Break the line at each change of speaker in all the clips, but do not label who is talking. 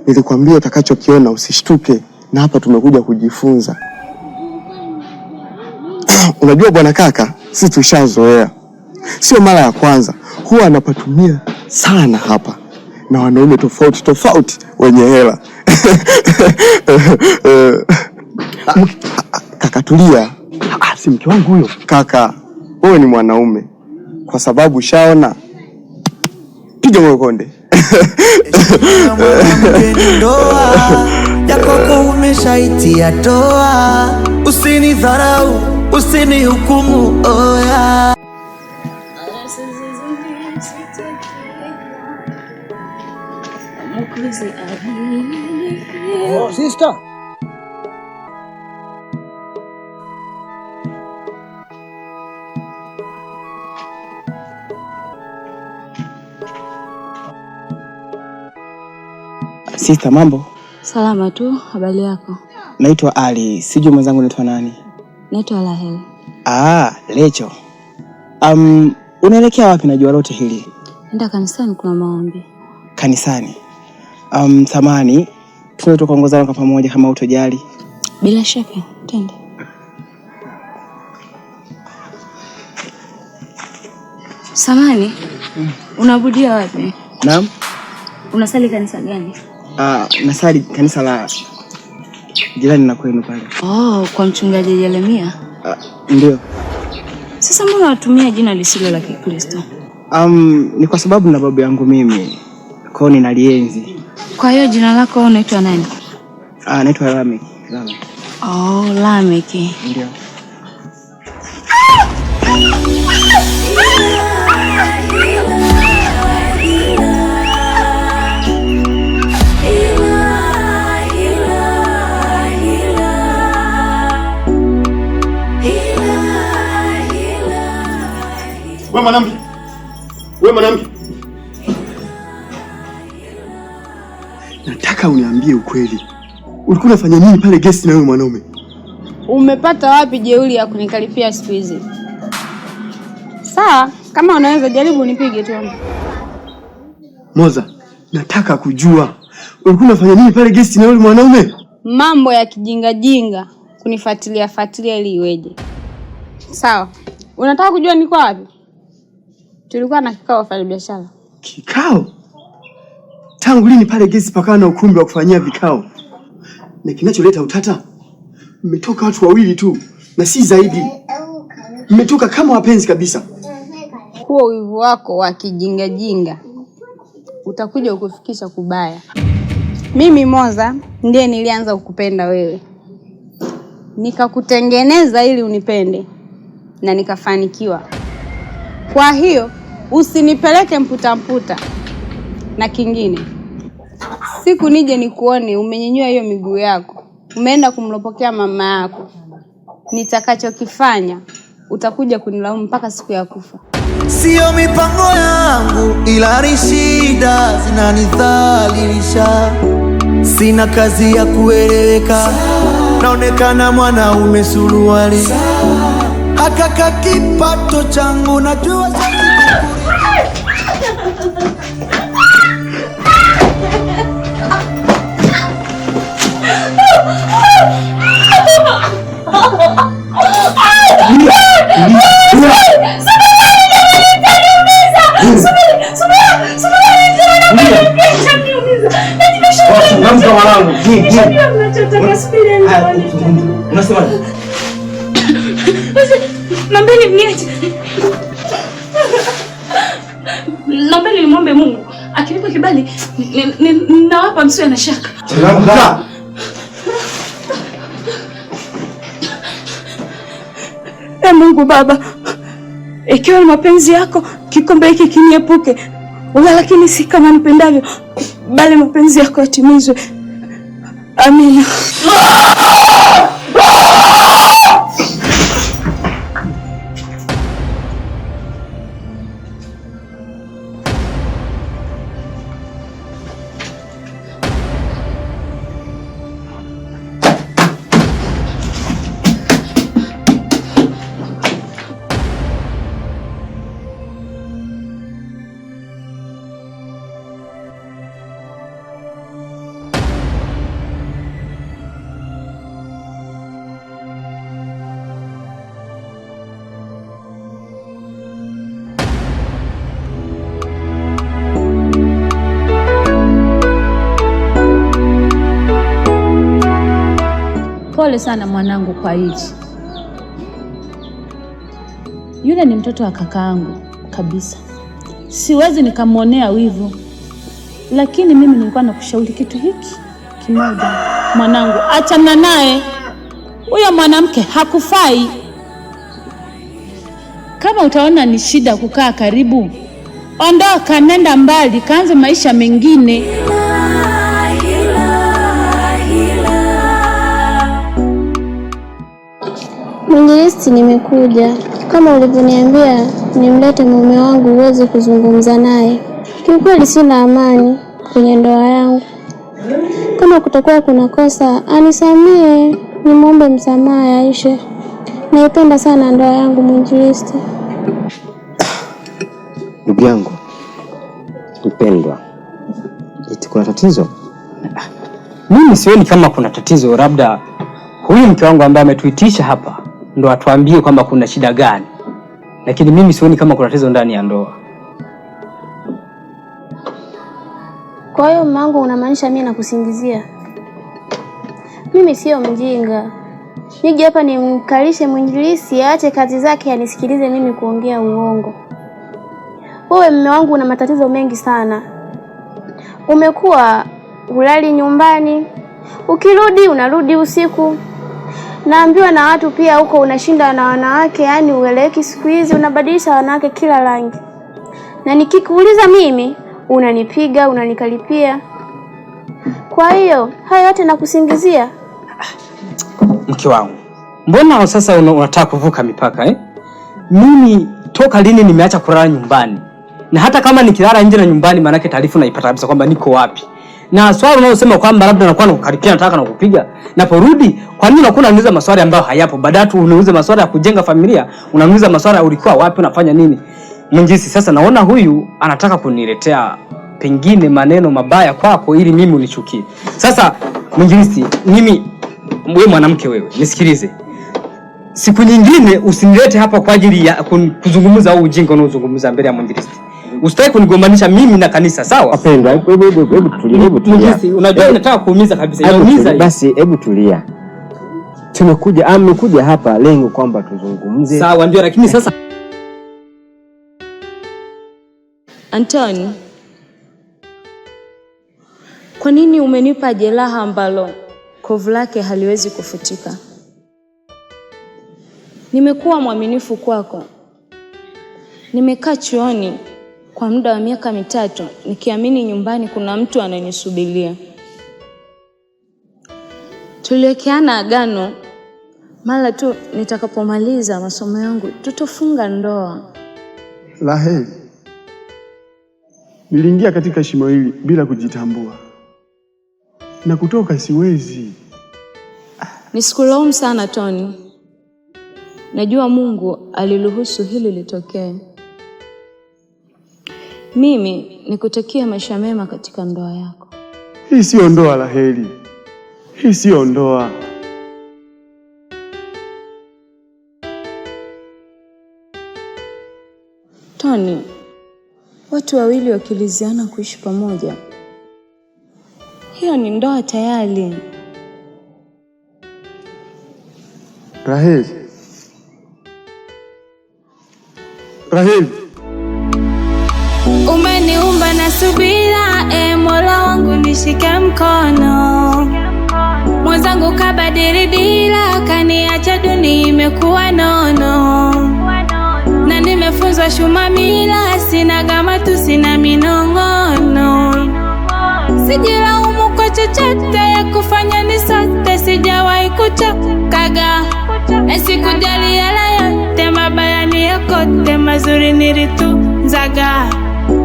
Nilikwambia utakachokiona usishtuke, na hapa tumekuja kujifunza. Unajua bwana kaka, sisi tushazoea. Sio mara ya kwanza. Huwa anapatumia sana hapa na wanaume tofauti wenye hela. Kaka tulia. Si mke wangu huyo. Kaka, wewe ni mwanaume. Kwa sababu shaona. Piga moyo konde.
Yakoko umeshaitia toa. Usinidharau, usinihukumu, oya.
Oh, sister.
Sister, mambo?
Salama tu, habari yako?
Naitwa Ali, sijui mwenzangu naitwa nani?
Naitwa Rahel.
Lecho. Unaelekea wapi najua lote hili?
Nenda kanisani, kuna maombi.
Kanisani? Samani, tunaweza kuongozana kwa pamoja kama utojali.
Bila shaka, twende. Samani, unabudia wapi?
Naam.
Unasali kanisa gani?
Nasali kanisa la jirani na kwenu pale.
Kwa mchungaji Jeremia?
Ndio.
Sasa mbona watumia jina lisilo la Kikristo?
Ni kwa sababu na babu yangu mimi. Kwa hiyo ninalienzi.
Kwa hiyo jina lako unaitwa nani?
Naitwa Lamek.
Lamek.
Ndio.
Wewe mwanamke. Nataka uniambie ukweli. Ulikuwa unafanya nini pale guest na wewe mwanaume?
Umepata wapi jeuri ya kunikalipia siku hizi? Sawa, kama unaweza jaribu nipige tu.
Moza, nataka kujua. Ulikuwa unafanya nini pale guest na wewe mwanaume?
Mambo ya kijinga kunifuatilia ili iweje? Sawa. Unataka kujua niko wapi? Tulikuwa na kikao wafanya biashara.
Kikao? Tangu lini pale guest pakawa na ukumbi wa kufanyia vikao? Na kinacholeta utata, mmetoka watu wawili tu na si zaidi. Mmetoka kama wapenzi kabisa.
Huo wivu wako wa kijinga utakuja ukufikisha kubaya. Mimi Moza ndiye nilianza kukupenda wewe. Nikakutengeneza ili unipende na nikafanikiwa. Kwa hiyo usinipeleke mputa. Na kingine, siku nije nikuone umenyenyua hiyo miguu yako, umeenda kumlopokea mama yako, nitakachokifanya utakuja kunilaumu mpaka siku ya kufa.
Sio mipango yangu ila ni shida zinanidhalilisha. Sina kazi ya kueleweka, naonekana mwanaume suruali. Hakaka kipato changu najua
Naomba nimwombe Mungu akinipa kibali nawapa msiwe na shaka. Mungu Baba, ikiwa ni mapenzi yako kikombe hiki kiniepuke, lakini si kama nipendavyo bali mapenzi yako yatimizwe. Amina.
Pole sana mwanangu kwa hichi. Yule ni mtoto wa kakaangu kabisa. Siwezi nikamwonea wivu. Lakini mimi nilikuwa nakushauri kitu hiki kimoja. Mwanangu, achana naye. Huyo mwanamke hakufai. Kama utaona ni shida kukaa karibu, ondoka, nenda mbali, kaanze maisha mengine.
Mwinjilisti, nimekuja kama ulivyoniambia nimlete mume wangu uweze kuzungumza naye. Kiukweli sina amani kwenye ndoa yangu. Kama kutakuwa kuna kosa, anisamee, nimwombe msamaha Aisha. Naipenda sana ndoa yangu mwinjilisti.
Ndugu yangu mpendwa, eti kuna tatizo?
Mimi sioni kama kuna tatizo, labda huyu mke wangu ambaye ametuitisha hapa ndo atuambie kwamba kuna shida gani. Lakini mimi sioni kama kuna tatizo ndani ya ndoa.
Kwa hiyo mmangu unamaanisha mimi nakusingizia? Mimi sio mjinga. Nije hapa nimkalishe mwinjilisti aache kazi zake anisikilize mimi kuongea uongo. Wewe mume wangu una matatizo mengi sana. Umekuwa ulali nyumbani, ukirudi unarudi usiku. Naambiwa na watu pia huko unashinda na wanawake, yani ueleweki siku hizi, unabadilisha wanawake kila rangi. Na nikikuuliza mimi unanipiga, unanikalipia. Kwa hiyo haya yote nakusingizia?
Mke wangu, mbona sasa unataka kuvuka mipaka Mimi toka lini nimeacha kulala nyumbani? Na hata kama nikilala nje na nyumbani, maana yake taarifa naipata kabisa kwamba niko wapi. Na swali unalosema kwamba labda nakuwa nakukaripia, nataka na kupiga, naporudi kwa nini unakuwa unaniuliza maswali ambayo hayapo? Badatu unauliza maswali ya kujenga familia, unaniuliza maswali ya ulikuwa wapi, unafanya nini? Mwinjisi, sasa naona huyu anataka kuniletea pengine maneno mabaya kwako ili mimi unichukie. Sasa mwinjisi, mimi wewe mwanamke wewe, nisikilize. Siku nyingine usinilete hapa kwa ajili ya kuzungumza au ujinga unaozungumza mbele ya mwinjisi. Usitaki kunigombanisha mimi na kanisa, sawa?
Wapendwa, hebu tulia.
Mwinjisi, unajua nataka kuumiza kabisa. Inaumiza.
Basi hebu tulia. Amekuja hapa lengo kwamba tuzungumze.
Sawa, ndio, lakini sasa
Antoni, kwa nini umenipa jeraha ambalo kovu lake haliwezi kufutika? Nimekuwa mwaminifu kwako. Nimekaa chuoni kwa muda wa miaka 3 nikiamini nyumbani kuna mtu ananisubiria. Tuliwekeana agano, mara tu nitakapomaliza masomo yangu tutafunga ndoa.
Raheli, niliingia katika shimo hili bila kujitambua, na kutoka siwezi.
Nisikulaumu sana Tony. Najua Mungu aliruhusu hili litokee. Mimi nikutakia maisha mema katika ndoa yako.
Hii sio ndoa Raheli. Hii sio ndoa.
Tony, watu wawili wakiliziana kuishi pamoja, hiyo ni ndoa tayari.
Raheli.
Umeniumba na subira, Mola wangu nishike mkono. Mwenzangu kabadili dira, kaniacha dunia imekuwa nono. Na nimefunzwa shumamila, sina gama tu sina minong'ono. Sijilaumu kwa chochote ya kufanya ni sote, sijawahi kuchokaga. Sikujali yala yote, mabaya ni yokote, mazuri nilitunzaga.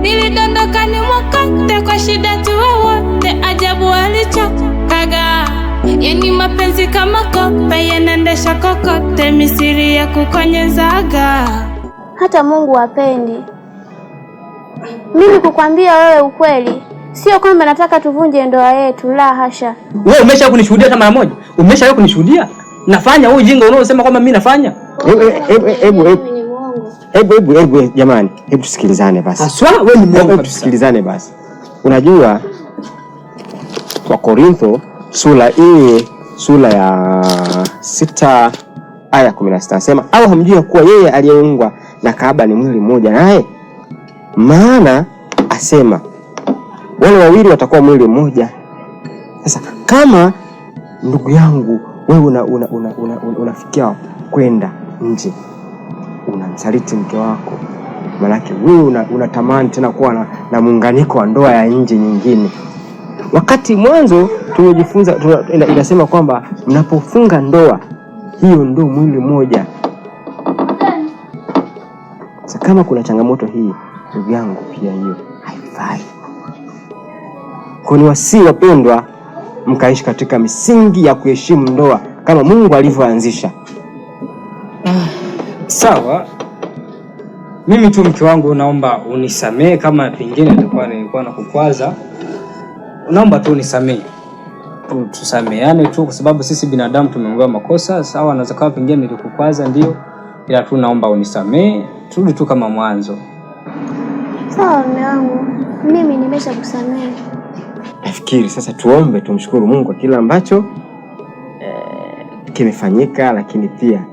Nilidondoka ni mwakote kwa shida tu wote, ajabu alichokaga. Yani mapenzi kama kope, yanendesha kokote, misiri ya kukonyezaga.
Hata Mungu hapendi. Mimi kukwambia wewe ukweli, sio kwamba nataka tuvunje ndoa yetu, la hasha.
Wewe umesha kunishuhudia hata mara moja? Umesha kunishuhudia? Nafanya wewe ujinga unaosema kwamba mimi nafanya?
Hebu jamani, hebu tusikilizane basi.
Aswa wewe ni mwongo kabisa.
Tusikilizane basi. Unajua kwa Korintho sura sura ya 6 aya 16 nasema, au hamjui kuwa yeye aliyeungwa na kahaba ni mwili mmoja naye? Maana asema wale wawili watakuwa mwili mmoja. Sasa kama ndugu yangu wewe unafikia kwenda nje, unamsaliti mke wako, maanake wewe unatamani tena kuwa na muunganiko wa ndoa ya nje nyingine. Wakati mwanzo tumejifunza inasema kwamba mnapofunga ndoa hiyo ndio mwili mmoja. Sasa kama kuna changamoto hii, ndugu yangu, pia hiyo haifai. Kwa ni wasi wapendwa, mkaishi katika misingi ya kuheshimu ndoa kama Mungu alivyoanzisha.
Sawa. Mimi tu mke wangu naomba unisamee kama pengine nilikuwa nakukwaza. Naomba tu unisamee. Tusameane tu kwa sababu sisi binadamu tumeongoa makosa. Sawa, naweza kama pengine nilikukwaza ndio. Ila tu naomba unisamee, turudi tu kama mwanzo.
Sawa mume wangu, mimi nimeshakusamehe.
Nafikiri sasa tuombe, tumshukuru Mungu kwa kila ambacho kimefanyika, lakini pia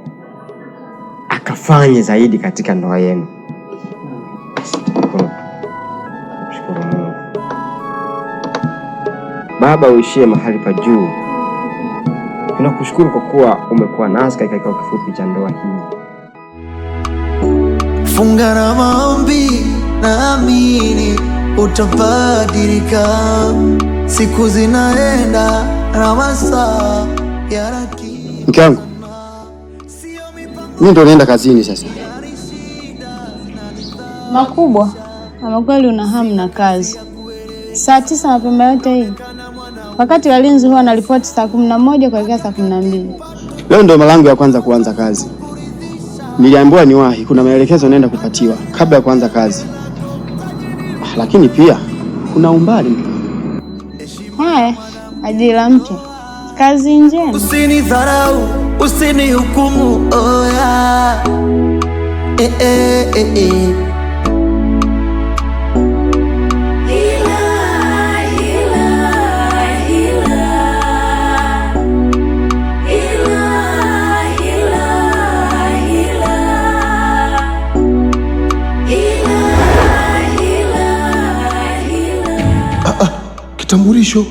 akafanye zaidi katika ndoa yenu. Mshukuru Mungu. Baba uishie mahali pa juu, tunakushukuru kwa kuwa umekuwa nasi katika kikao kifupi cha ndoa hii.
Funga na maombi, naamini utabadilika. Siku zinaenda na masaa yanaki.
Mke wangu, mimi ndo naenda kazini sasa.
Makubwa, ama kweli una hamu na kazi. Saa 9 mapema yote hii. Wakati walinzi huwa analipoti saa 11 kuelekea saa 12.
Leo ndo mara yangu ya kwanza kuanza kazi. Niliambiwa niwahi, kuna maelekezo naenda kupatiwa kabla ya kuanza kazi. Lakini pia kuna umbali.
Haya, ajira mpya. Kazi njema.
Usinidharau, usinihukumu, oh yeah.
Kitambulisho.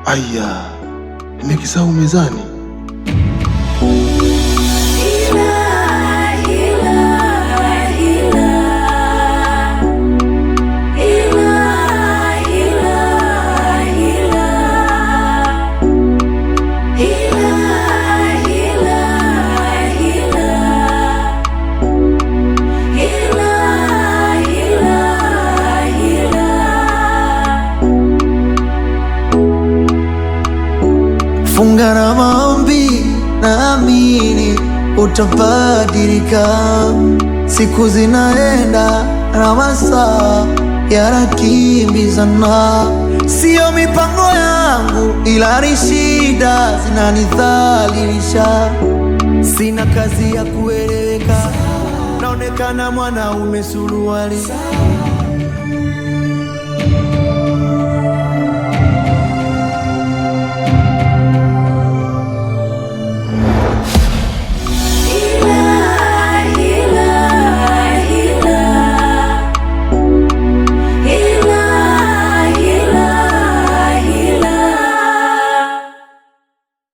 Aya, nimekisahau mezani.
Funga na maombi, naamini utabadilika. Siku zinaenda na masaa yanakimbizana. Sio mipango yangu, ila ni shida zinanidhalilisha. Sina kazi ya kueleweka, naonekana mwanaume suruali.